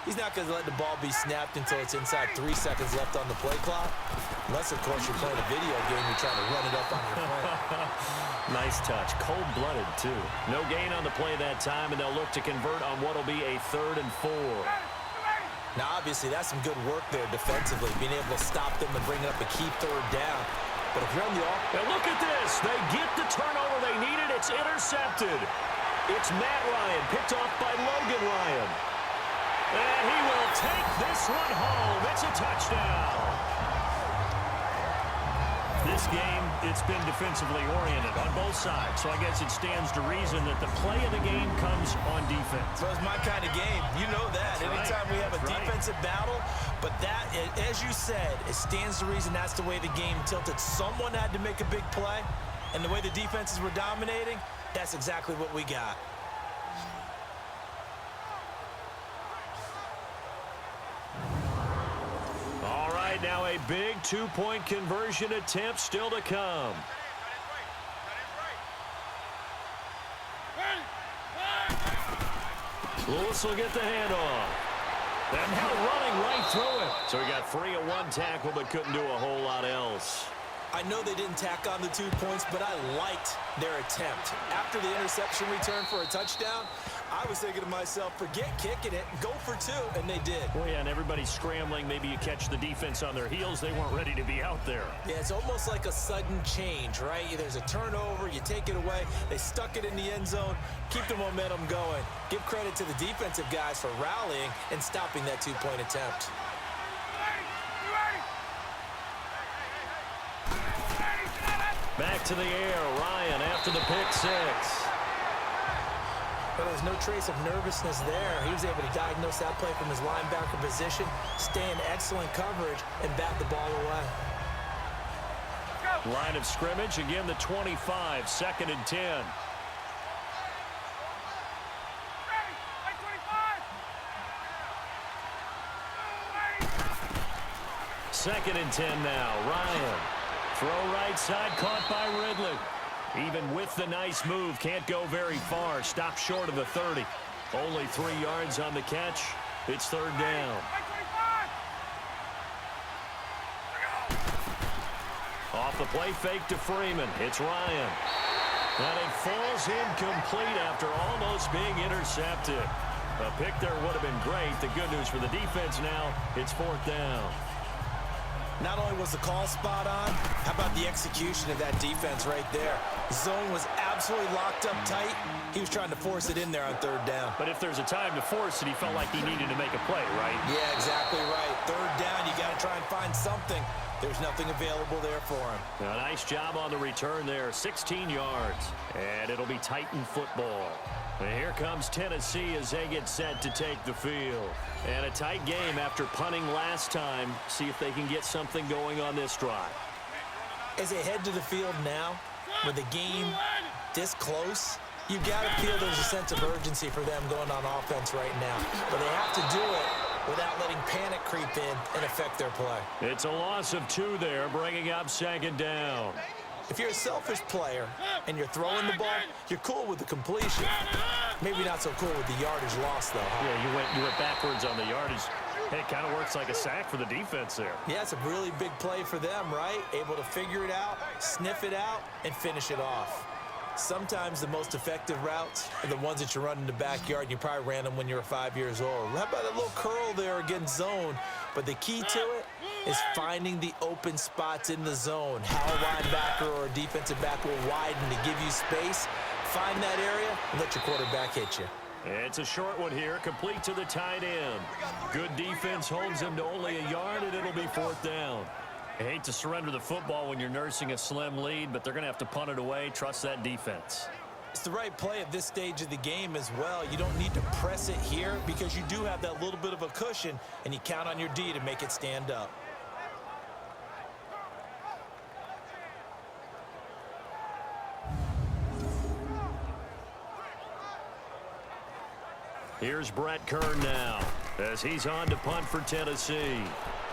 He's not going to let the ball be snapped until it's inside 3 seconds left on the play clock. Unless, of course, you're playing a video game, you're trying to run it up on your friend. Nice touch. Cold-blooded, too. No gain on the play that time, and they'll look to convert on what will be a 3rd and 4. Now, obviously, that's some good work there defensively, being able to stop them and bring up a key 3rd down. But if you're on the offense... And look at this. They get the turnover they needed. It's intercepted. It's Matt Ryan, picked off by Logan Ryan. And he will take this one home. It's a touchdown. This game, it's been defensively oriented on both sides, so I guess it stands to reason that the play of the game comes on defense. So it's my kind of game. You know that. That's Anytime right. we have a That's defensive battle, but that, as you said, it stands to reason that's the way the game tilted. Someone had to make a big play, and the way the defenses were dominating, that's exactly what we got. Now a big 2-point conversion attempt still to come. Lewis will get the handoff. And now running right through it. So he got free of one tackle but couldn't do a whole lot else. I know they didn't tack on the 2 points, but I liked their attempt. After the interception return for a touchdown, I was thinking to myself, forget kicking it, go for 2, and they did. Well, yeah, and everybody's scrambling. Maybe you catch the defense on their heels. They weren't ready to be out there. Yeah, it's almost like a sudden change, right? There's a turnover, you take it away, they stuck it in the end zone, keep the momentum going. Give credit to the defensive guys for rallying and stopping that 2-point attempt. Back to the air, Ryan after the pick 6. But there's no trace of nervousness there. He was able to diagnose that play from his linebacker position, stay in excellent coverage, and bat the ball away. Line of scrimmage, again the 25, 2nd and 10. Second and 10 now, Ryan. Throw right side, caught by Ridley. Even with the nice move, can't go very far. Stop short of the 30. Only 3 yards on the catch. It's 3rd down. Off the play fake to Freeman. It's Ryan. And it falls incomplete after almost being intercepted. A pick there would have been great. The good news for the defense now, it's 4th down. Not only was the call spot on, how about the execution of that defense right there? Zone was absolutely locked up tight. He was trying to force it in there on 3rd down. But if there's a time to force it, he felt like he needed to make a play, right? Yeah, exactly right. 3rd down, you got to try and find something. There's nothing available there for him. A nice job on the return there, 16 yards. And it'll be Titan football. And here comes Tennessee as they get set to take the field. And a tight game after punting last time. See if they can get something going on this drive. As they head to the field now, with the game this close, you've got to feel there's a sense of urgency for them going on offense right now. But they have to do it without letting panic creep in and affect their play. It's a loss of 2 there, bringing up 2nd down. If you're a selfish player and you're throwing the ball, you're cool with the completion. Maybe not so cool with the yardage loss, though. Yeah, you went backwards on the yardage. Hey, it kind of works like a sack for the defense there. Yeah, it's a really big play for them, right? Able to figure it out, sniff it out, and finish it off. Sometimes the most effective routes are the ones that you run in the backyard, and you probably ran them when you were 5 years old. How about a little curl there against zone? But the key to it is finding the open spots in the zone. How a linebacker or a defensive back will widen to give you space. Find that area and let your quarterback hit you. It's a short one here, complete to the tight end. Good defense holds him to only a yard, and it'll be 4th down. I hate to surrender the football when you're nursing a slim lead, but they're going to have to punt it away. Trust that defense. It's the right play at this stage of the game as well. You don't need to press it here because you do have that little bit of a cushion, and you count on your D to make it stand up. Here's Brett Kern now as he's on to punt for Tennessee.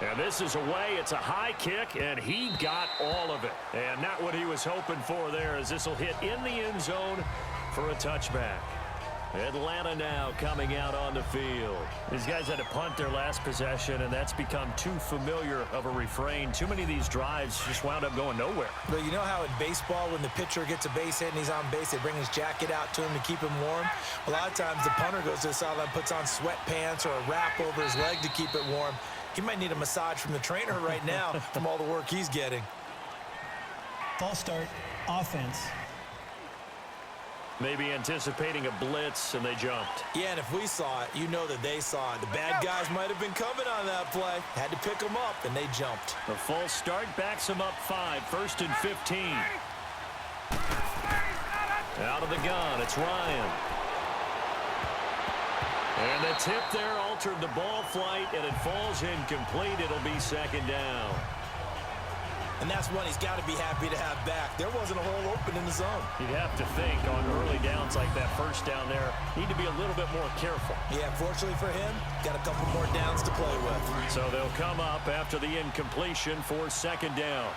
And this is away. It's a high kick, and he got all of it. And not what he was hoping for there, as this will hit in the end zone for a touchback. Atlanta now coming out on the field. These guys had to punt their last possession, and that's become too familiar of a refrain. Too many of these drives just wound up going nowhere. But you know how in baseball, when the pitcher gets a base hit and he's on base, they bring his jacket out to him to keep him warm? A lot of times the punter goes to the sideline, puts on sweatpants or a wrap over his leg to keep it warm. He might need a massage from the trainer right now from all the work he's getting. False start, offense. Maybe anticipating a blitz, and they jumped. Yeah, and if we saw it, you know that they saw it. The bad guys might have been coming on that play. Had to pick them up, and they jumped. The false start backs them up 5, 1st and 15. Out of the gun, it's Ryan. And the tip there altered the ball flight, and it falls incomplete. It'll be 2nd down. And that's one he's got to be happy to have back. There wasn't a hole open in the zone. You'd have to think on early downs like that, first down there, need to be a little bit more careful. Yeah, fortunately for him, got a couple more downs to play with. So they'll come up after the incompletion for 2nd down.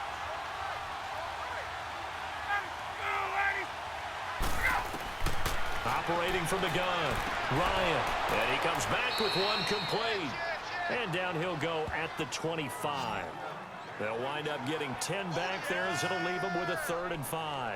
Operating from the gun, Ryan. And he comes back with one complete. And down he'll go at the 25. They'll wind up getting 10 back there as it'll leave them with a 3rd and 5.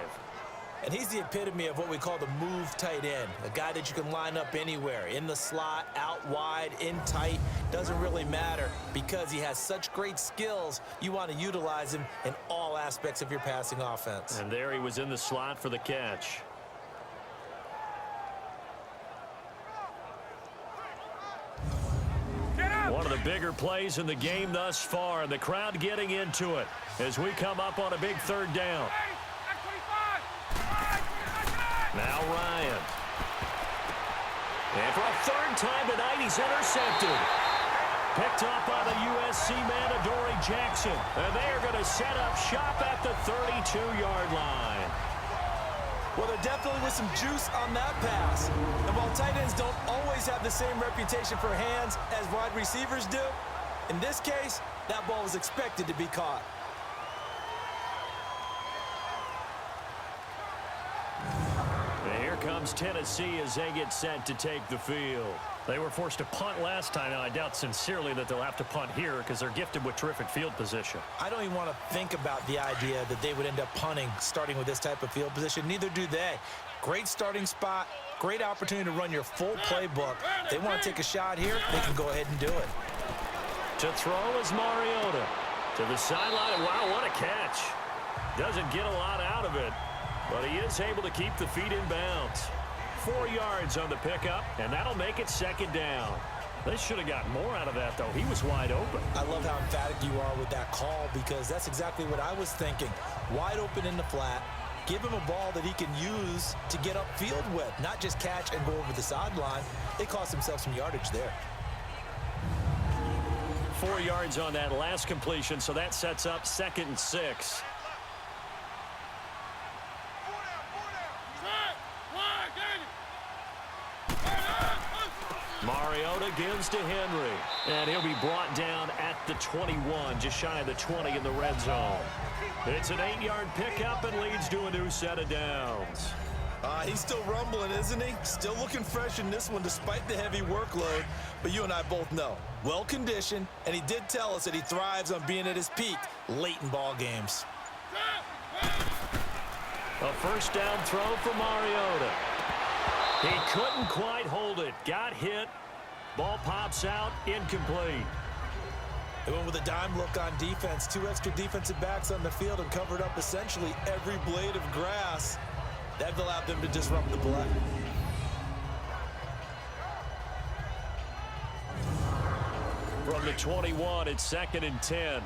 And he's the epitome of what we call the move tight end, a guy that you can line up anywhere, in the slot, out wide, in tight, doesn't really matter because he has such great skills. You want to utilize him in all aspects of your passing offense. And there he was in the slot for the catch. One of the bigger plays in the game thus far, and the crowd getting into it as we come up on a big 3rd down. Now Ryan. And for a 3rd time tonight, he's intercepted. Picked up by the USC man, Adoree Jackson. And they are going to set up shop at the 32-yard line. Well, there definitely was some juice on that pass. And while tight ends don't always have the same reputation for hands as wide receivers do, in this case, that ball was expected to be caught. And here comes Tennessee as they get set to take the field. They were forced to punt last time. Now, I doubt sincerely that they'll have to punt here because they're gifted with terrific field position. I don't even want to think about the idea that they would end up punting starting with this type of field position. Neither do they. Great starting spot, great opportunity to run your full playbook. They want to take a shot here, they can go ahead and do it. To throw is Mariota. To the sideline. Wow, what a catch. Doesn't get a lot out of it, but he is able to keep the feet in bounds. 4 yards on the pickup, and that'll make it 2nd down. They should have gotten more out of that, though. He was wide open. I love how emphatic you are with that call because that's exactly what I was thinking. Wide open in the flat. Give him a ball that he can use to get upfield with, not just catch and go over the sideline. They cost themselves some yardage there. 4 yards on that last completion, so that sets up 2nd and 6. Mariota gives to Henry, and he'll be brought down at the 21, just shy of the 20 in the red zone. It's an 8-yard pickup and leads to a new set of downs. He's still rumbling, isn't he? Still looking fresh in this one despite the heavy workload. But you and I both know, well-conditioned, and he did tell us that he thrives on being at his peak late in ball games. A 1st down throw for Mariota. He couldn't quite hold it. Got hit. Ball pops out. Incomplete. They went with a dime look on defense. 2 extra defensive backs on the field and covered up essentially every blade of grass. That allowed them to disrupt the play. From the 21, it's 2nd and 10.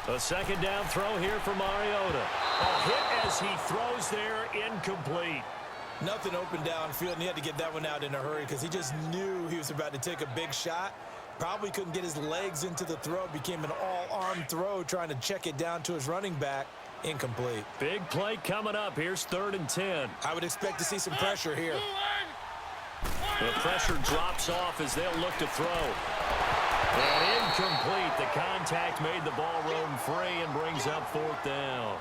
A 2nd down throw here for Mariota. A hit as he throws there, incomplete. Nothing open downfield, and he had to get that one out in a hurry because he just knew he was about to take a big shot. Probably couldn't get his legs into the throw. Became an all-arm throw trying to check it down to his running back. Incomplete. Big play coming up. Here's 3rd and 10. I would expect to see some pressure here. The pressure drops off as they'll look to throw. And incomplete. The contact made the ball roam free and brings up fourth down.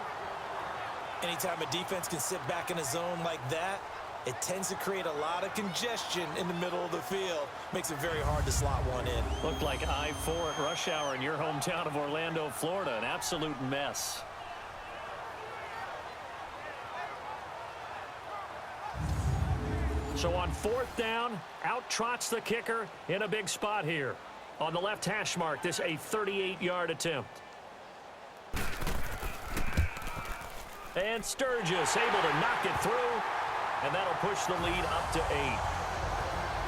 Anytime a defense can sit back in a zone like that, it tends to create a lot of congestion in the middle of the field. Makes it very hard to slot one in. Looked like I-4 at rush hour in your hometown of Orlando, Florida. An absolute mess. So on fourth down, out trots the kicker in a big spot here. On the left hash mark, this a 38-yard attempt. And Sturgis able to knock it through, and that'll push the lead up to 8.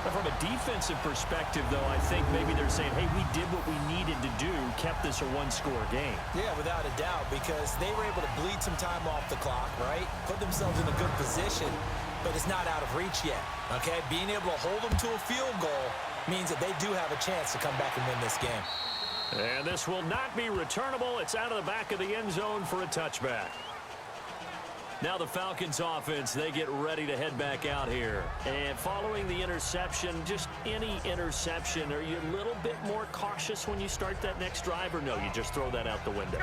Now from a defensive perspective, though, I think maybe they're saying, hey, we did what we needed to do, kept this a one-score game. Yeah, without a doubt, because they were able to bleed some time off the clock, right? Put themselves in a good position, but it's not out of reach yet, okay? Being able to hold them to a field goal means that they do have a chance to come back and win this game. And this will not be returnable. It's out of the back of the end zone for a touchback. Now the Falcons offense, they get ready to head back out here. And following the interception, just any interception, are you a little bit more cautious when you start that next drive, or no, you just throw that out the window?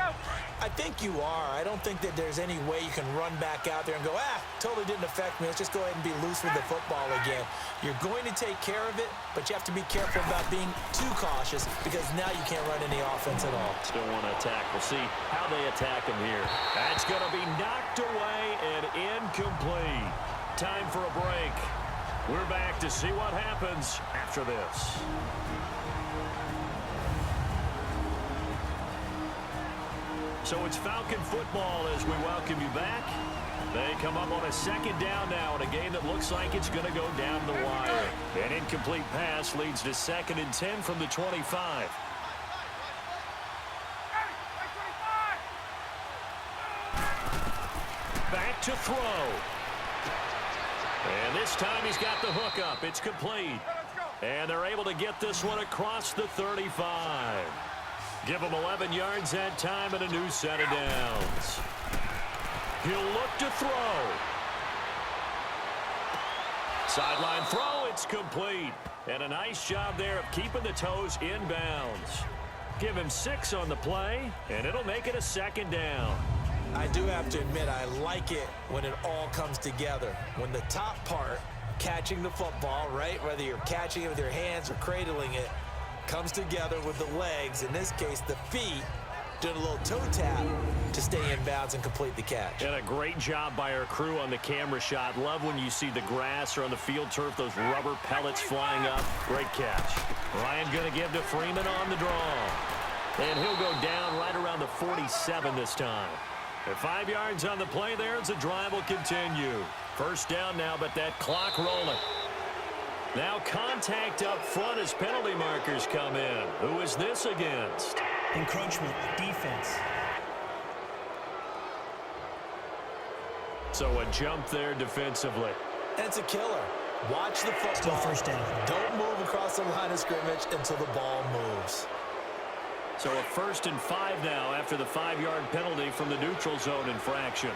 I think you are. I don't think that there's any way you can run back out there and go, totally didn't affect me. Let's just go ahead and be loose with the football again. You're going to take care of it, but you have to be careful about being too cautious because now you can't run any offense at all. Still want to attack. We'll see how they attack him here. That's going to be knocked away and incomplete. Time for a break. We're back to see what happens after this. So it's Falcon football as we welcome you back. They come up on a second down now in a game that looks like it's going to go down the wire. An incomplete pass leads to 2nd and 10 from the 25. Back to throw. And this time he's got the hook up. It's complete. And they're able to get this one across the 35. Give him 11 yards that time and a new set of downs. He'll look to throw. Sideline throw, it's complete. And a nice job there of keeping the toes inbounds. Give him 6 on the play, and it'll make it a 2nd down. I do have to admit, I like it when it all comes together. When the top part, catching the football, right, whether you're catching it with your hands or cradling it, comes together with the legs, in this case the feet, doing a little toe tap to stay in bounds and complete the catch. And a great job by our crew on the camera shot. Love when you see the grass or on the field turf, those rubber pellets flying up. Great catch. Ryan going to give to Freeman on the draw. And he'll go down right around the 47 this time. At 5 yards on the play there as the drive will continue. First down now, but that clock rolling. Now contact up front as penalty markers come in. Who is this against? Encroachment, defense. So a jump there defensively. And it's a killer. Watch the football. Still first down. Don't move across the line of scrimmage until the ball moves. So a 1st and 5 now after the 5-yard penalty from the neutral zone infraction.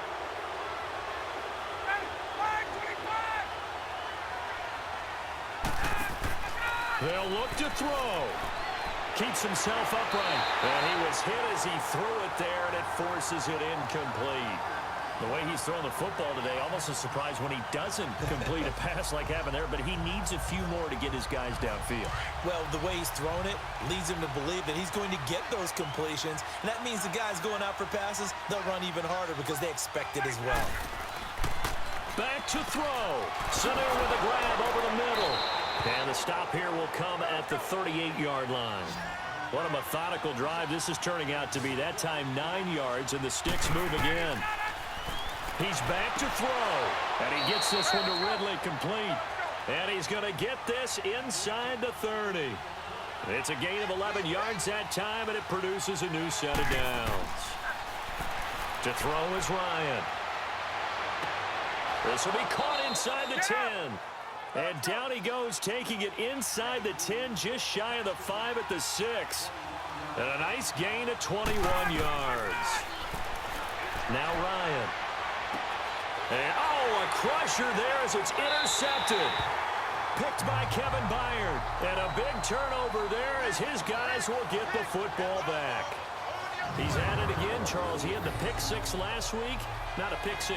They'll look to throw. Keeps himself upright. And he was hit as he threw it there, and it forces it incomplete. The way he's throwing the football today, almost a surprise when he doesn't complete a pass like happened there, but he needs a few more to get his guys downfield. Well, the way he's thrown it leads him to believe that he's going to get those completions, and that means the guys going out for passes, they'll run even harder because they expect it as well. Back to throw. Sanu with a grab over the middle. And the stop here will come at the 38-yard line. What a methodical drive this is turning out to be. That time 9 yards, and the sticks move again. He's back to throw. And he gets this one to Ridley complete. And he's going to get this inside the 30. It's a gain of 11 yards that time, and it produces a new set of downs. To throw is Ryan. This will be caught inside the 10. And down he goes, taking it inside the 10, just shy of the 5 at the 6. And a nice gain of 21 yards. Now Ryan. And, a crusher there as it's intercepted. Picked by Kevin Byard. And a big turnover there as his guys will get the football back. He's at it again, Charles. He had the pick six last week. Not a pick six